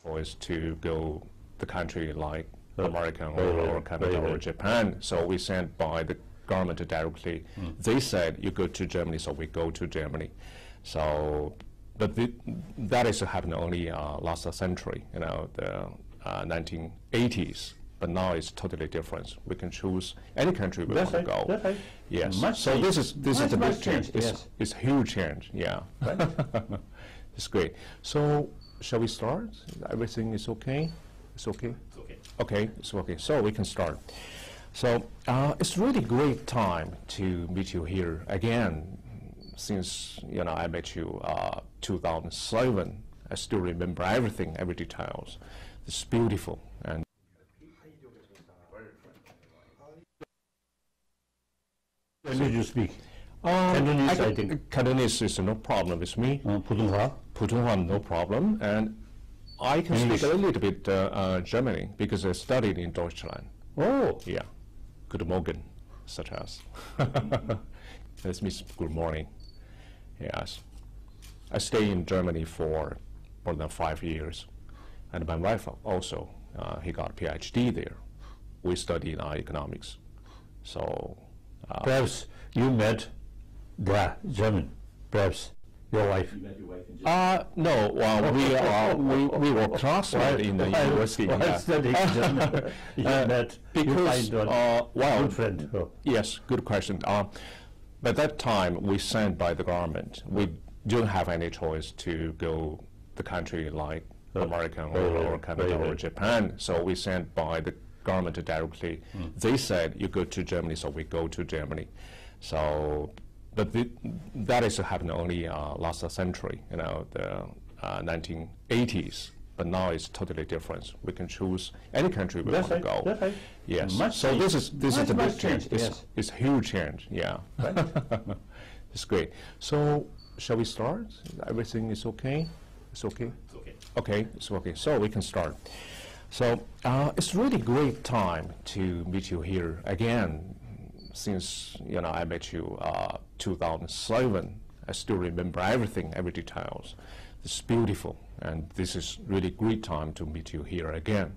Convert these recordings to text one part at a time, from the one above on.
was to go the country like America or Canada or Japan. So we sent by the government directly. They said you go to Germany, so we go to Germany. So, but that is happened only last century, the 1980s. But now it's totally different. We can choose any country we want to go. That's right. Yes. So this is the big change. Yes. It's a huge change. Yeah. Right. It's great. So shall we start? Everything is okay? It's okay? It's okay. Okay, it's okay. So we can start. So it's really great time to meet you here again. Since I met you 2007, I still remember everything, every details. It's beautiful. And when did you speak? Cantonese, I think. Cantonese is no problem with me. Putonghua? Putonghua, no problem. And I can English. speak a little bit German because I studied in Deutschland. Oh. Yeah. Good morning, such as. This means good morning. Yes. I stayed in Germany for more than 5 years. And my wife also, he got a PhD there. We studied economics. So. Perhaps you met the German, perhaps your wife. You met your wife in Germany? No, well, we were classmates in the university. While studying German, you met, because, you find well, good friend. Oh. Yes, good question. By that time, we sent by the government. We didn't have any choice to go the country like America or Canada or Japan. So we sent by the government directly. They said you go to Germany, so we go to Germany. So, but that is happened only last century, the 1980s. But now it's totally different. We can choose any country we want to go. That's right. Yes. Much So this is the big change. Yes. It's a huge change. Yeah. Right. It's great. So shall we start? Everything is okay? It's okay? It's okay. Okay, it's okay. So we can start. So it's really great time to meet you here again. Since I met you 2007, I still remember everything, every details. It's beautiful, and this is really great time to meet you here again.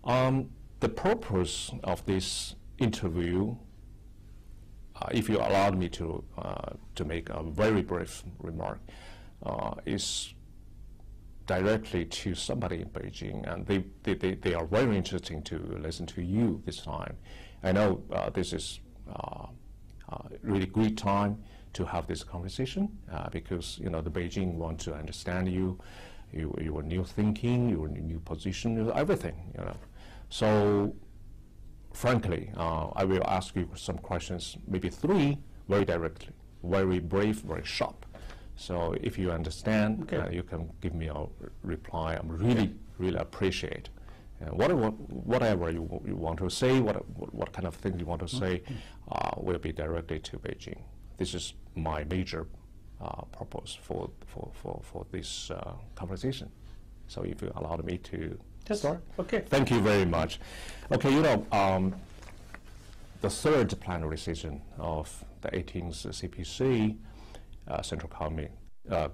The purpose of this interview, if you allow me to make a very brief remark, is directly to somebody in Beijing, and they are very interesting to listen to you this time. I know this is really great time to have this conversation because the Beijing want to understand you, your new thinking, your new position, everything. So, frankly, I will ask you some questions, maybe 3, very directly, very brief, very sharp. So if you understand, you can give me a reply. I'm really appreciate. Whatever you want to say, what kind of thing you want to say, will be directly to Beijing. This is my major purpose for this conversation. So if you allow me to start. Okay. Thank you very much. Okay, the third plenary session of the 18th CPC Central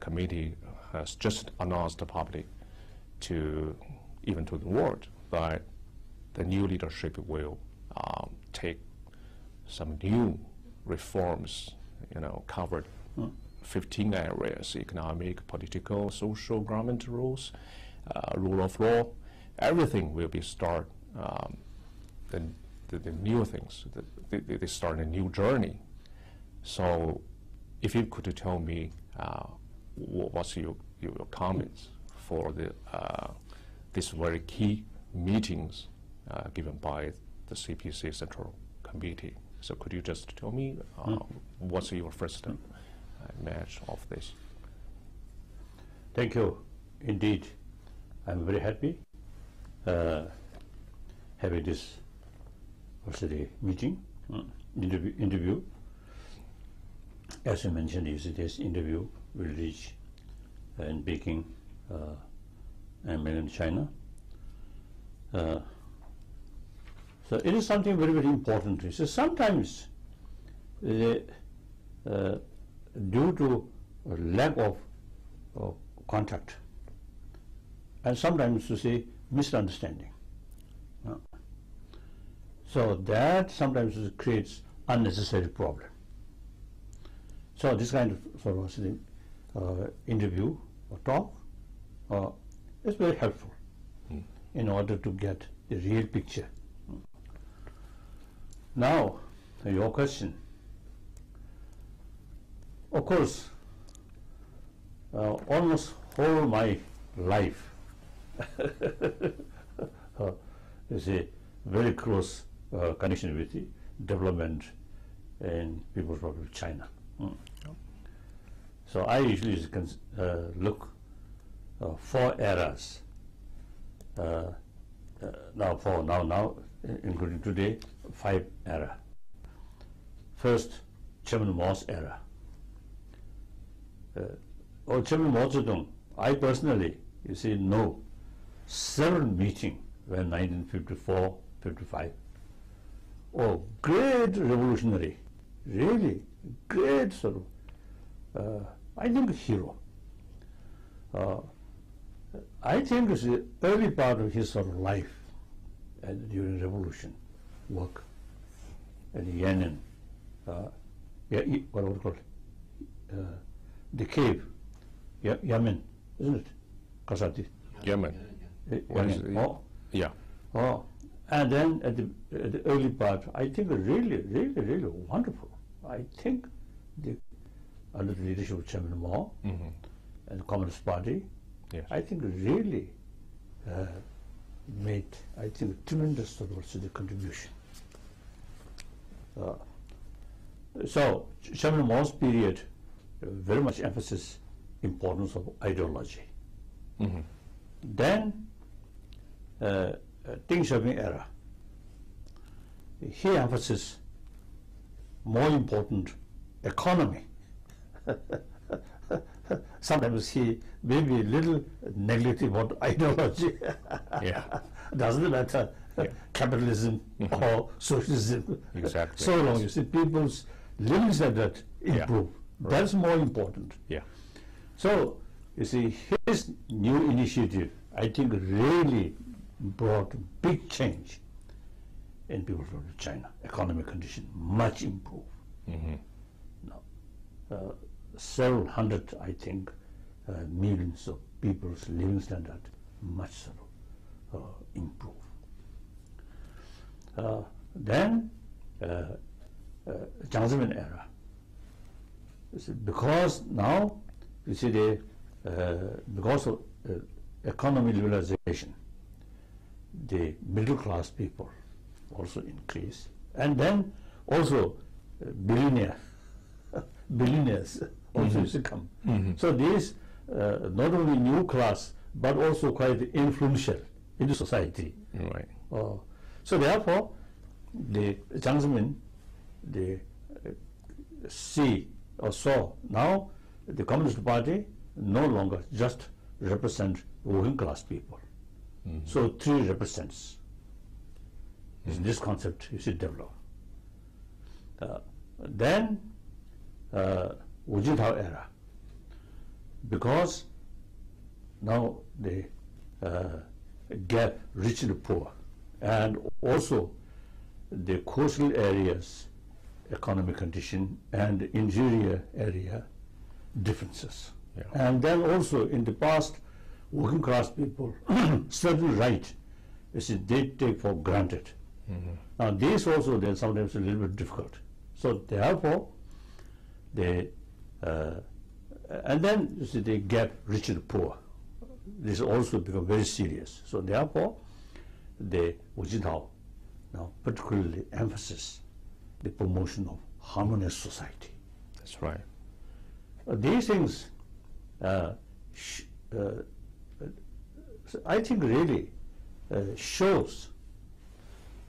Committee has just announced the public even to the world that the new leadership will take some new reforms, covered 15 areas: economic, political, social, government rules, rule of law. Everything will be start the new things. They start a new journey. So, if you could tell me what's your comments for these very key meetings given by the CPC Central Committee. So could you just tell me what's your first match of this? Thank you. Indeed, I'm very happy having this meeting, interview. As you mentioned, this interview will reach in Peking and mainland China. So it is something very, very important. So sometimes, due to a lack of contact, and sometimes to say misunderstanding. So that sometimes creates unnecessary problem. So this kind of sort of interview or talk is very helpful in order to get the real picture. Now, your question. Of course, almost whole my life is a very close connection with the development in People's Republic of China. So I usually look 4 eras. Now, including today, 5 era. First, Chairman Mao's era. Chairman Mao Zedong, I personally, you see, know several meetings when 1954, 55. Oh, great revolutionary, really great sort of, I think hero. I think it's the early part of his sort of life during revolution work at Yan'an, what would you call it? The cave, Yemen, isn't it? Kasati. Yemen. Oh, Yeah. oh, and then at the early part, I think really wonderful. I think under the leadership of Chairman Mao and the Communist Party, Yes. I think really made, I think, tremendous sort of contribution. So Chairman Mao's period very much emphasis importance of ideology. Then Deng Xiaoping era, he emphasizes more important economy. Sometimes he may be a little negative about ideology. Yeah. Doesn't matter capitalism or socialism. Exactly. So long you see people's living standard improve. That's more important. Yeah. So you see his new initiative, I think, really brought big change in People's Republic of China. Economic condition much improved. Now, several hundred, I think, millions of people's living standard much improved. Then Jiang Zemin era. Because now you see because of economic liberalization, the middle class people also increase, and then also billionaires also used to come. So these not only new class but also quite influential in the society. Right. So therefore, the Jiang Zemin, they saw now the Communist Party no longer just represent working class people. So 3 represents. This concept you see develop. Then Wu Jintao era, because now the gap rich and poor, and also the coastal areas economic condition and interior area differences. And then also in the past, working class people certain right they take for granted. Now these also then sometimes a little bit difficult. So therefore, and then you see the gap rich and poor. This also become very serious. So therefore, the Wu Jintao now particularly emphasizes the promotion of harmonious society. That's right. These things, I think, really shows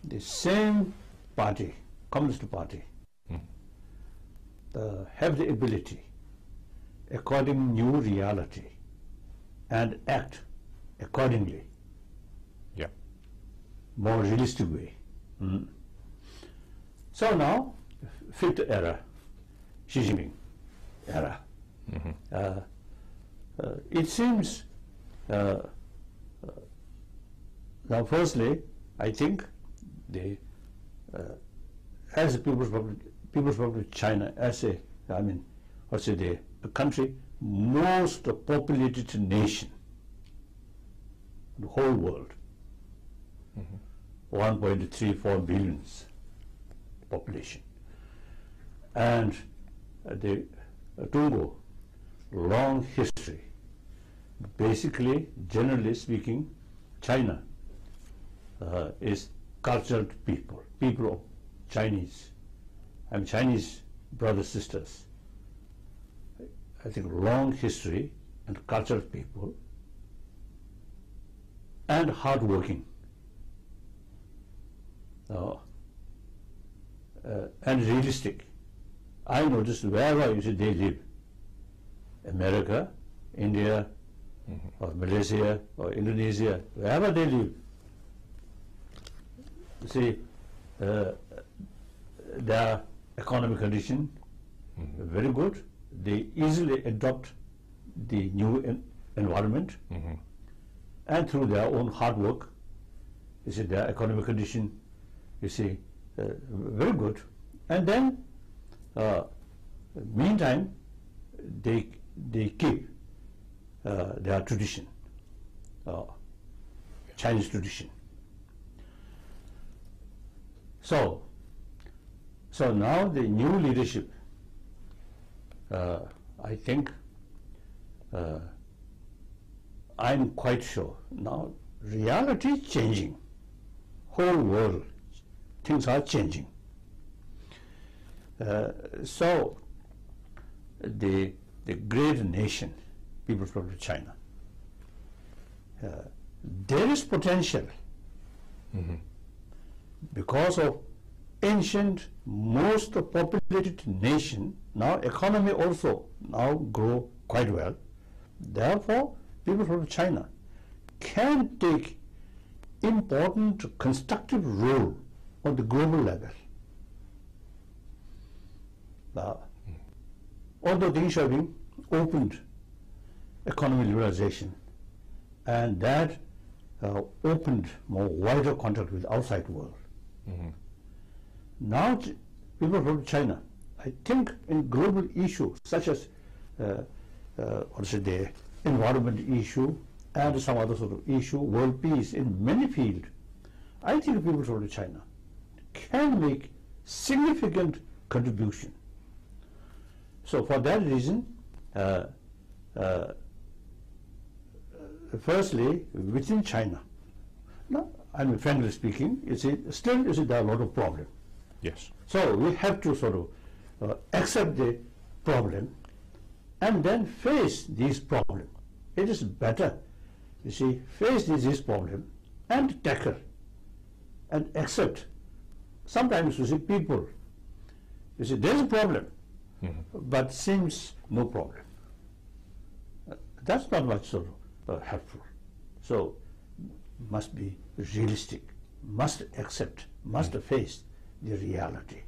the same party, Communist Party, have the ability, according new reality, and act accordingly. Yeah. More realistic way. So now, 5th era, Xi Jinping era. It seems Now, firstly, I think as the People's Republic of China, as a, the country most populated nation in the whole world, 1.34 billions population, and the Congo, long history. Basically, generally speaking, China is cultured people of Chinese, Chinese brothers, sisters. I think long history and cultured people and hardworking and realistic. I noticed wherever they live, America, India, or Malaysia, or Indonesia, wherever they live, see, their economic condition very good. They easily adopt the new environment, and through their own hard work, you see, their economic condition, you see, very good. And then, meantime, they keep their tradition, Chinese tradition. So now the new leadership, I think, I'm quite sure now reality is changing, whole world, things are changing. So the great nation, People's Republic of China, there is potential because of ancient, most populated nation. Now economy also now grow quite well. Therefore, people from China can take important constructive role on the global level. Now, although things have been opened, economic liberalization, and that opened more wider contact with outside world. Now, people from China, I think, in global issues such as the environment issue and some other sort of issue, world peace in many fields, I think people from China can make significant contribution. So for that reason, firstly, within China, now, frankly speaking, still there are a lot of problems. Yes. So we have to sort of accept the problem and then face these problems. It is better, face this problem and tackle and accept. Sometimes people, there's a problem, but seems no problem. That's not much sort of helpful. So must be realistic, must accept, must face the reality.